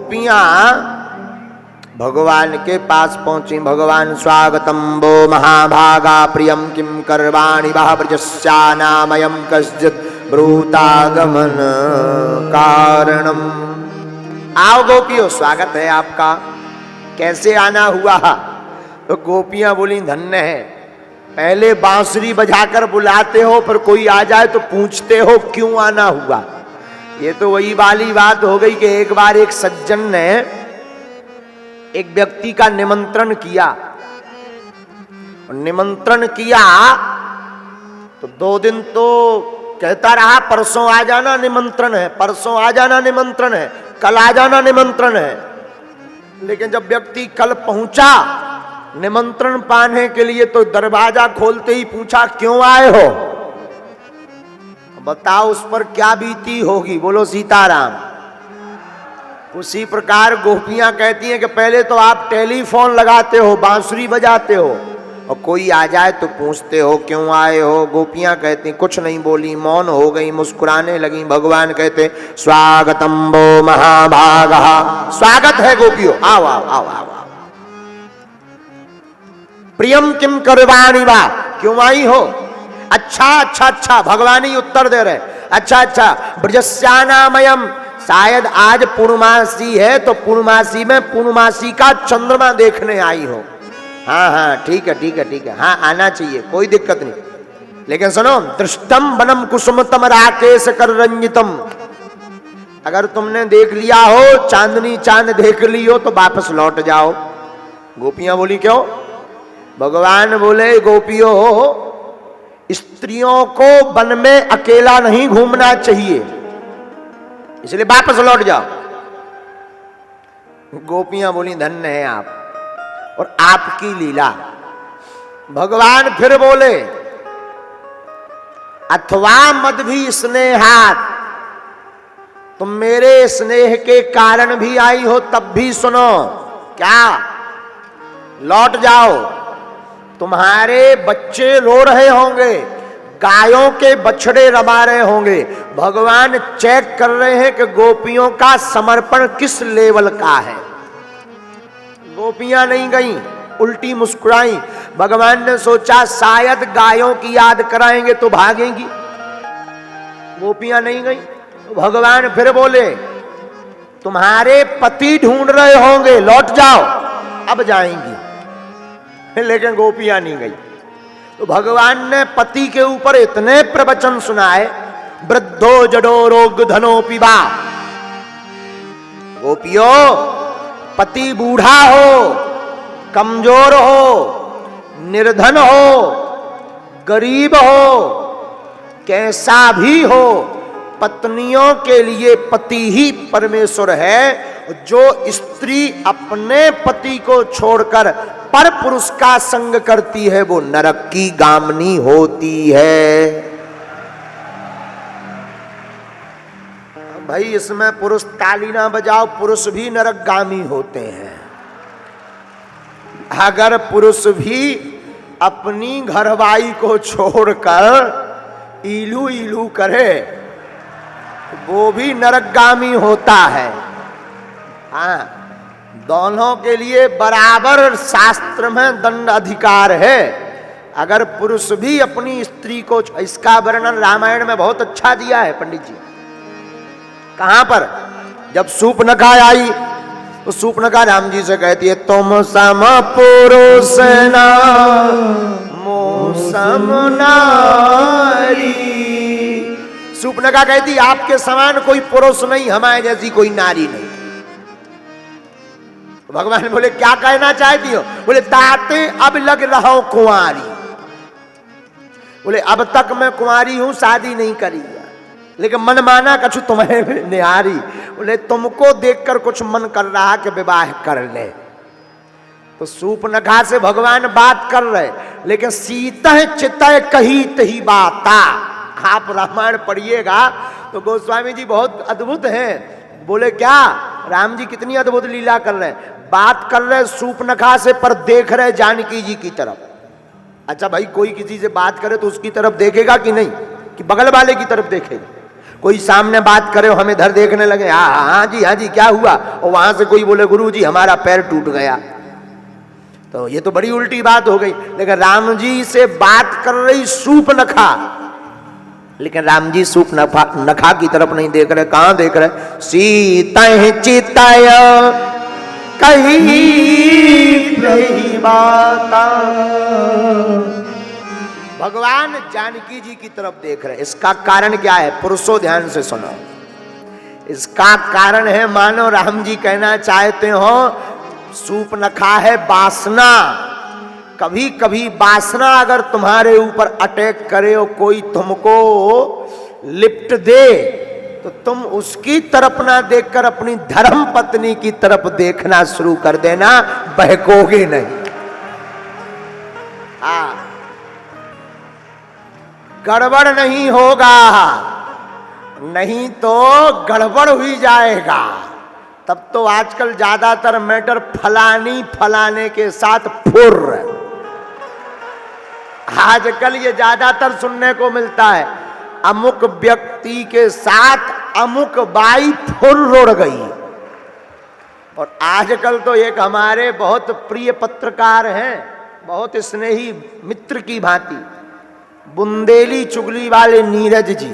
गोपियां भगवान के पास पहुंची। भगवान स्वागतम वो महाभागा प्रियम किम करवाणि वह ब्रजस्यानामयम कश्चित् ब्रूतागमन कारणम। आओ गोपियों, स्वागत है आपका, कैसे आना हुआ? तो गोपियां बोली धन्य है, पहले बांसुरी बजाकर बुलाते हो, पर कोई आ जाए तो पूछते हो क्यों आना हुआ। ये तो वही वाली बात हो गई कि एक बार एक सज्जन ने एक व्यक्ति का निमंत्रण किया, तो 2 दिन तो कहता रहा परसों आ जाना निमंत्रण है, परसों आ जाना निमंत्रण है, कल आ जाना निमंत्रण है। लेकिन जब व्यक्ति कल पहुंचा निमंत्रण पाने के लिए तो दरवाजा खोलते ही पूछा क्यों आए हो? बताओ उस पर क्या बीती होगी? बोलो सीताराम। उसी प्रकार गोपियां कहती हैं कि पहले तो आप टेलीफोन लगाते हो, बांसुरी बजाते हो, और कोई आ जाए तो पूछते हो क्यों आए हो। गोपियां कहती कुछ नहीं बोली, मौन हो गई, मुस्कुराने लगी। भगवान कहते स्वागतम वो महाभागा, स्वागत है गोपियों, आओ आओ आओ आओ, आओ। प्रियम किम करवाणि वा, क्यों आई हो? अच्छा अच्छा अच्छा, भगवान ही उत्तर दे रहे। अच्छा अच्छा, ब्रजस्यानामयम, शायद आज पूर्णमासी है तो पूर्णमासी में पूर्णमासी का चंद्रमा देखने आई हो। हाँ हाँ ठीक है ठीक है ठीक है, हाँ आना चाहिए, कोई दिक्कत नहीं। लेकिन सुनो, दृष्टम वनम कुसुमतम राकेश कर रंजितम, अगर तुमने देख लिया हो, चांदनी चांद देख ली हो तो वापस लौट जाओ। गोपियां बोली क्यों? भगवान बोले गोपियों, स्त्रियों को वन में अकेला नहीं घूमना चाहिए, इसलिए वापस लौट जाओ। गोपियां बोली धन्य है आप और आपकी लीला। भगवान फिर बोले अथवा मद्भि स्नेहात्, तुम मेरे स्नेह के कारण भी आई हो तब भी सुनो, क्या? लौट जाओ। तुम्हारे बच्चे रो रहे होंगे, गायों के बछड़े रमा रहे होंगे, भगवान चेक कर रहे हैं कि गोपियों का समर्पण किस लेवल का है। गोपियां नहीं गईं, उल्टी मुस्कुराई। भगवान ने सोचा शायद गायों की याद कराएंगे तो भागेंगी। गोपियां नहीं गईं। तो भगवान फिर बोले तुम्हारे पति ढूंढ रहे होंगे, लौट जाओ, अब जाएंगी। लेकिन गोपियां नहीं गई। तो भगवान ने पति के ऊपर इतने प्रवचन सुनाए, वृद्धो जडो रोग धनो पिबा। गोपियों, पति बूढ़ा हो, कमजोर हो, निर्धन हो, गरीब हो, कैसा भी हो, पत्नियों के लिए पति ही परमेश्वर है। जो स्त्री अपने पति को छोड़कर पर पुरुष का संग करती है वो नरक की गामिनी होती है। भाई इसमें पुरुष ताली ना बजाओ, पुरुष भी नरकगामी होते हैं। अगर पुरुष भी अपनी घरवाई को छोड़कर इलू इलू करे वो भी नरकगामी होता है। हाँ, दोनों के लिए बराबर शास्त्र में दंड अधिकार है। अगर पुरुष भी अपनी स्त्री को, इसका वर्णन रामायण में बहुत अच्छा दिया है पंडित जी। कहां पर? जब सूर्पनखा आई तो सूर्पनखा राम जी से कहती है तुम सम पुरुष ना मो सम नारी। सूर्पनखा कहती आपके समान कोई पुरुष नहीं, हमारे जैसी कोई नारी नहीं। भगवान बोले क्या कहना चाहती हो? बोले ताते अब लग रहा हूं कुंवारी। बोले अब तक मैं कुंवारी हूं, शादी नहीं करी, लेकिन मन माना कछु तुम्हें निहारी। बोले तुमको देखकर कुछ मन कर रहा कि विवाह कर ले। तो सूर्पनखा से भगवान बात कर रहे, लेकिन सीतः चितः कही तही बाता। आप रामायण पढ़िएगा तो गोस्वामी जी बहुत अद्भुत हैं। बोले क्या? राम जी कितनी अद्भुत लीला कर रहे हैं। बात कर रहे सूर्पनखा से पर देख रहे जानकी जी की तरफ। अच्छा भाई, कोई किसी से बात करे तो उसकी तरफ देखेगा कि नहीं, कि बगल वाले की तरफ देखेगा? कोई सामने बात करे हम इधर देखने लगे, हाँ जी क्या हुआ, और वहां से कोई बोले गुरु जी हमारा पैर टूट गया, तो ये तो बड़ी उल्टी बात हो गई। लेकिन राम जी से बात कर रही सूर्पनखा, लेकिन राम जी सूर्पनखा की तरफ नहीं देख रहे, कहां देख रहे, सीता चिताय कही नहीं बाता, भगवान जानकी जी की तरफ देख रहे। इसका कारण क्या है, पुरुषों ध्यान से सुनो। इसका कारण है, मानो राम जी कहना चाहते हो सूर्पनखा है वासना। कभी कभी वासना अगर तुम्हारे ऊपर अटैक करे और कोई तुमको लिफ्ट दे तो तुम उसकी तरफ ना देखकर अपनी धर्म पत्नी की तरफ देखना शुरू कर देना, बहकोगे नहीं। गड़बड़ नहीं होगा, नहीं तो गड़बड़ हुई जाएगा। तब तो आजकल ज्यादातर मैटर फलानी फलाने के साथ फुर, आजकल ये ज्यादातर सुनने को मिलता है, अमुक व्यक्ति के साथ अमुक बाई फुर रुड़ गई। और आजकल तो एक हमारे बहुत प्रिय पत्रकार हैं, बहुत स्नेही मित्र की भांति, बुंदेली चुगली वाले नीरज जी,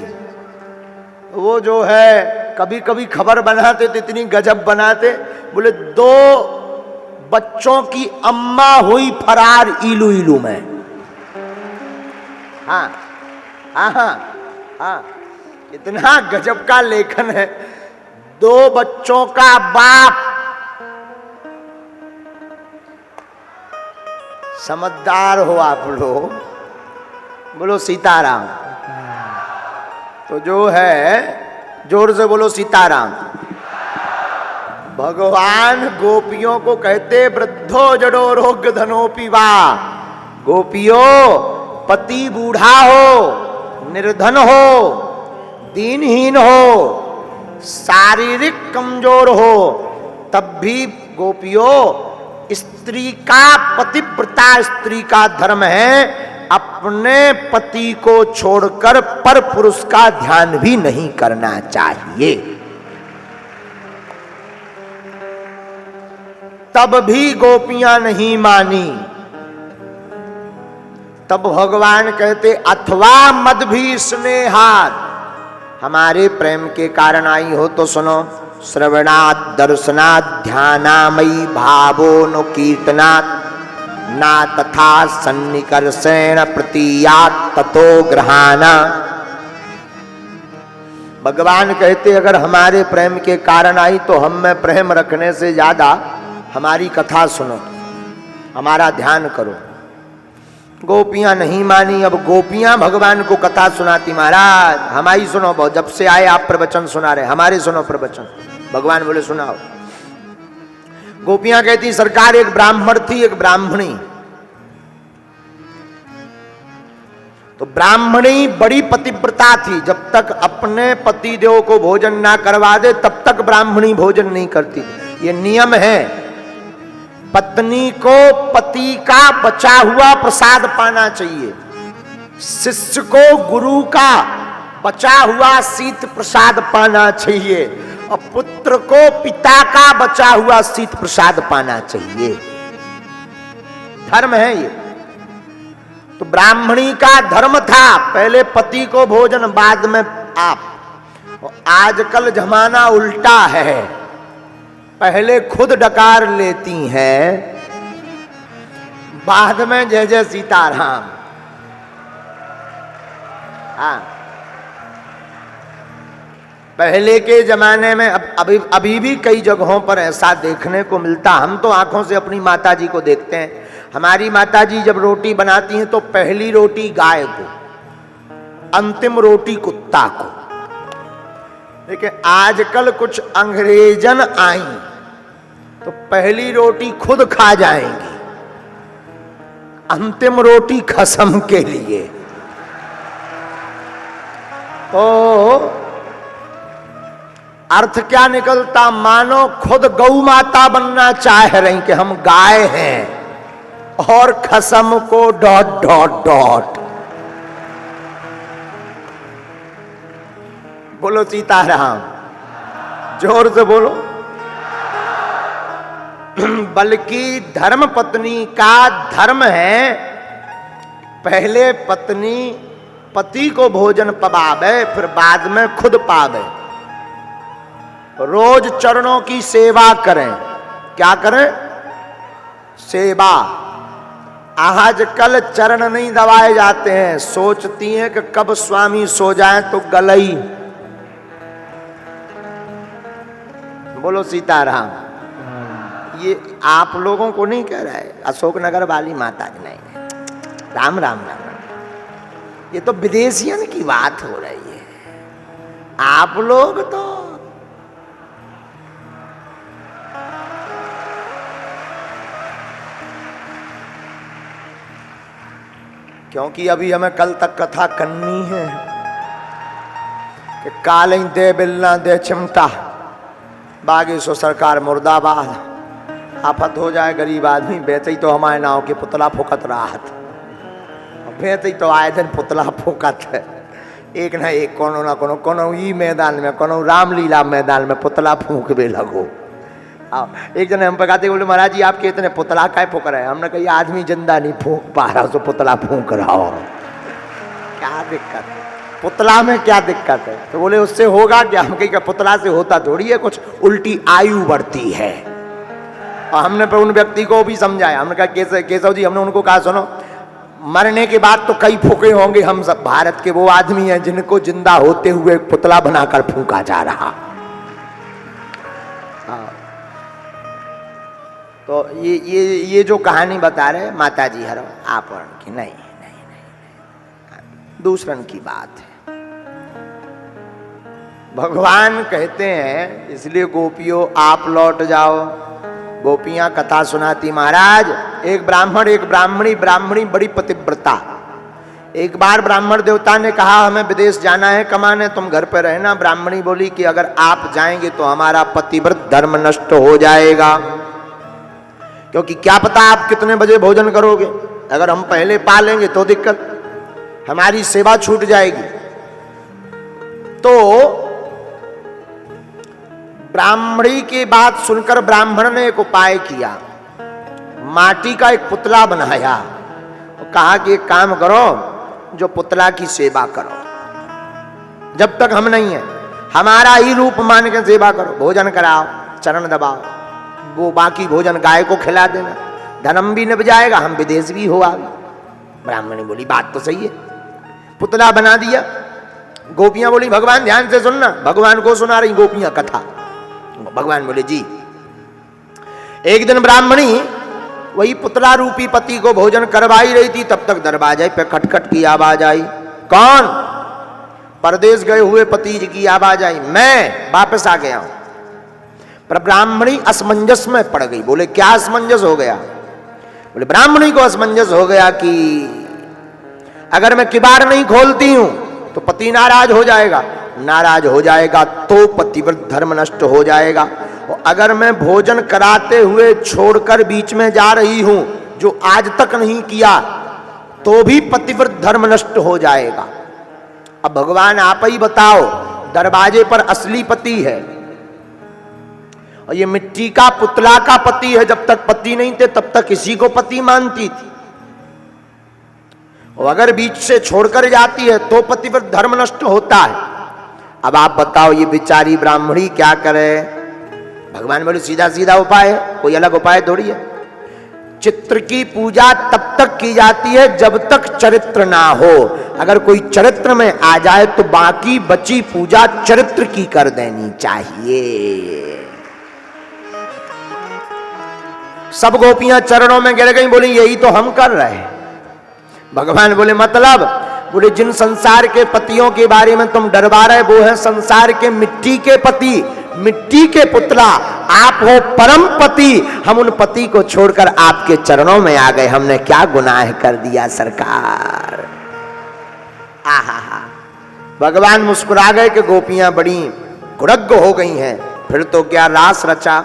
वो जो है कभी कभी खबर बनाते तो इतनी गजब बनाते, बोले 2 बच्चों की अम्मा हुई फरार इलू इलू में। हाँ, इतना गजब का लेखन है। 2 बच्चों का बाप, समझदार हो आप लोग, बोलो सीताराम। तो जो है जोर से बोलो सीताराम। भगवान गोपियों को कहते वृद्धो जडो रोग धनोपि वा, गोपियों पति बूढ़ा हो, निर्धन हो, दीनहीन हो, शारीरिक कमजोर हो, तब भी गोपियों स्त्री का, पतिव्रता स्त्री का धर्म है अपने पति को छोड़कर पर पुरुष का ध्यान भी नहीं करना चाहिए। तब भी गोपियां नहीं मानी। तब भगवान कहते अथवा मद भी स्नेहात, हमारे प्रेम के कारण आई हो तो सुनो, श्रवणात् दर्शनात् ध्यानामयी भावोनु कीर्तनात् ना तथा सन्निकर्षेण प्रतीयात् ततो ग्रहाना। भगवान कहते अगर हमारे प्रेम के कारण आई तो हम में प्रेम रखने से ज्यादा हमारी कथा सुनो, हमारा ध्यान करो। गोपियां नहीं मानी। अब गोपियां भगवान को कथा सुनाती, महाराज हमारी सुनो, बहुत जब से आए आप प्रवचन सुना रहे, हमारे सुनो प्रवचन। भगवान बोले सुनाओ। गोपियां कहती सरकार एक ब्राह्मण थी, एक ब्राह्मणी। तो ब्राह्मणी बड़ी पतिव्रता थी, जब तक अपने पति देव को भोजन ना करवा दे तब तक ब्राह्मणी भोजन नहीं करती। ये नियम है, पत्नी को पति का बचा हुआ प्रसाद पाना चाहिए, शिष्य को गुरु का बचा हुआ शीत प्रसाद पाना चाहिए, और पुत्र को पिता का बचा हुआ शीत प्रसाद पाना चाहिए। धर्म है ये। तो ब्राह्मणी का धर्म था पहले पति को भोजन, बाद में आप। और आजकल जमाना उल्टा है, पहले खुद डकार लेती हैं, बाद में जय जय सीताराम। हाँ, पहले के जमाने में अभी भी कई जगहों पर ऐसा देखने को मिलता। हम तो आंखों से अपनी माताजी को देखते हैं। हमारी माताजी जब रोटी बनाती हैं तो पहली रोटी गाय को, अंतिम रोटी कुत्ता को। लेकिन आजकल कुछ अंग्रेजन आई तो पहली रोटी खुद खा जाएंगी, अंतिम रोटी खसम के लिए। तो अर्थ क्या निकलता, मानो खुद गौ माता बनना चाह रही कि हम गाय हैं, और खसम को डॉट डॉट डॉट। बोलो सीताराम, जोर से बोलो। बल्कि धर्म पत्नी का धर्म है पहले पत्नी पति को भोजन पवावे, फिर बाद में खुद पावे। रोज चरणों की सेवा करें। क्या करें? सेवा। आजकल चरण नहीं दबाए जाते हैं, सोचती हैं कि कब स्वामी सो जाए तो गलई। बोलो सीताराम। ये आप लोगों को नहीं कह रहा है, अशोकनगर वाली माता जी नहीं। राम राम राम। ये तो विदेशियन की बात हो रही है। आप लोग तो क्योंकि अभी हमें कल तक कथा करनी है कि कालें दे बिलना दे चिमटा, बागेश्वर सरकार मुर्दाबाद। आफत हो जाए गरीब आदमी, बेचे ही तो हमारे नाव के पुतला फुकत राहत, बेचे ही तो आए दिन पुतला फुकत है। एक ना एक कोनो ना कोनो ई मैदान में, कोनो रामलीला मैदान में पुतला फूंक भी लगो। एक जन हम पकाते बोले महाराज जी आपके इतने पुतला काय फूंक रहे हैं? हमने कहा आदमी जिंदा नहीं फूंक पा रहा तो पुतला फूंक रहा हो, क्या दिक्कत है? पुतला में क्या दिक्कत है? तो बोले उससे होगा क्या? हम कहीं पुतला से होता थोड़ी है कुछ, उल्टी आयु बढ़ती है। और हमने पर उन व्यक्ति को भी समझाया। हमने कहा केशव जी, हमने उनको कहा सुनो, मरने के बाद तो कई फूके होंगे, हम सब भारत के वो आदमी हैं जिनको जिंदा होते हुए पुतला बनाकर फूंका जा रहा। तो ये जो कहानी बता रहे माता जी हर आपरण की नहीं, दूसरन की बात है। भगवान कहते हैं इसलिए गोपियों आप लौट जाओ। गोपियां कथा सुनाती, महाराज एक ब्राह्मण एक ब्राह्मणी, ब्राह्मणी बड़ी पतिव्रता। एक बार ब्राह्मण देवता ने कहा हमें विदेश जाना है कमाने, तुम घर पर रहना। ब्राह्मणी बोली कि अगर आप जाएंगे तो हमारा पतिव्रत धर्म नष्ट हो जाएगा, क्योंकि क्या पता आप कितने बजे भोजन करोगे। अगर हम पहले पा लेंगे तो दिक्कत, हमारी सेवा छूट जाएगी। तो ब्राह्मणी की बात सुनकर ब्राह्मण ने एक उपाय किया, माटी का एक पुतला बनाया और कहा कि एक काम करो, जो पुतला की सेवा करो, जब तक हम नहीं है हमारा ही रूप मान के सेवा करो, भोजन कराओ, चरण दबाओ, वो बाकी भोजन गाय को खिला देना, धर्म भी निभ जाएगा, हम विदेश भी हो आगे। ब्राह्मणी बोली बात तो सही है, पुतला बना दिया। गोपियां बोली भगवान ध्यान से सुनना, भगवान को सुना रही गोपियां कथा। भगवान बोले जी। एक दिन ब्राह्मणी वही पुतला रूपी पति को भोजन करवाई रही थी, तब तक दरवाजे पे खटखट की आवाज आई। कौन? परदेश गए हुए पति जी की आवाज आई। मैं वापस आ गया हूं। पर ब्राह्मणी असमंजस में पड़ गई। बोले क्या असमंजस हो गया? बोले ब्राह्मणी को असमंजस हो गया कि अगर मैं किबाड़ नहीं खोलती हूं तो पति नाराज हो जाएगा, नाराज हो जाएगा तो पतिव्रत धर्म नष्ट हो जाएगा, और अगर मैं भोजन कराते हुए छोड़कर बीच में जा रही हूं जो आज तक नहीं किया तो भी पतिव्रत धर्म नष्ट हो जाएगा। अब भगवान आप ही बताओ, दरवाजे पर असली पति है और ये मिट्टी का पुतला का पति है। जब तक पति नहीं थे तब तक किसी को पति मानती थी, और अगर बीच से छोड़कर जाती है तो पतिव्रत धर्म नष्ट होता है। अब आप बताओ ये बेचारी ब्राह्मणी क्या करे? भगवान बोले सीधा सीधा उपाय है, कोई अलग उपाय थोड़ी है। चित्र की पूजा तब तक की जाती है जब तक चरित्र ना हो। अगर कोई चरित्र में आ जाए तो बाकी बची पूजा चरित्र की कर देनी चाहिए। सब गोपियां चरणों में गिर गई, बोली यही तो हम कर रहे हैं। भगवान बोले मतलब? बोले जिन संसार के पतियों के बारे में तुम डरवा रहे वो है संसार के मिट्टी के पति, मिट्टी के पुतला। आप हो परम पति, हम उन पति को छोड़कर आपके चरणों में आ गए। हमने क्या गुनाह कर दिया सरकार? आहा, भगवान मुस्कुरा गए कि गोपियां बड़ी गुड़ग्ग हो गई हैं। फिर तो क्या रास रचा।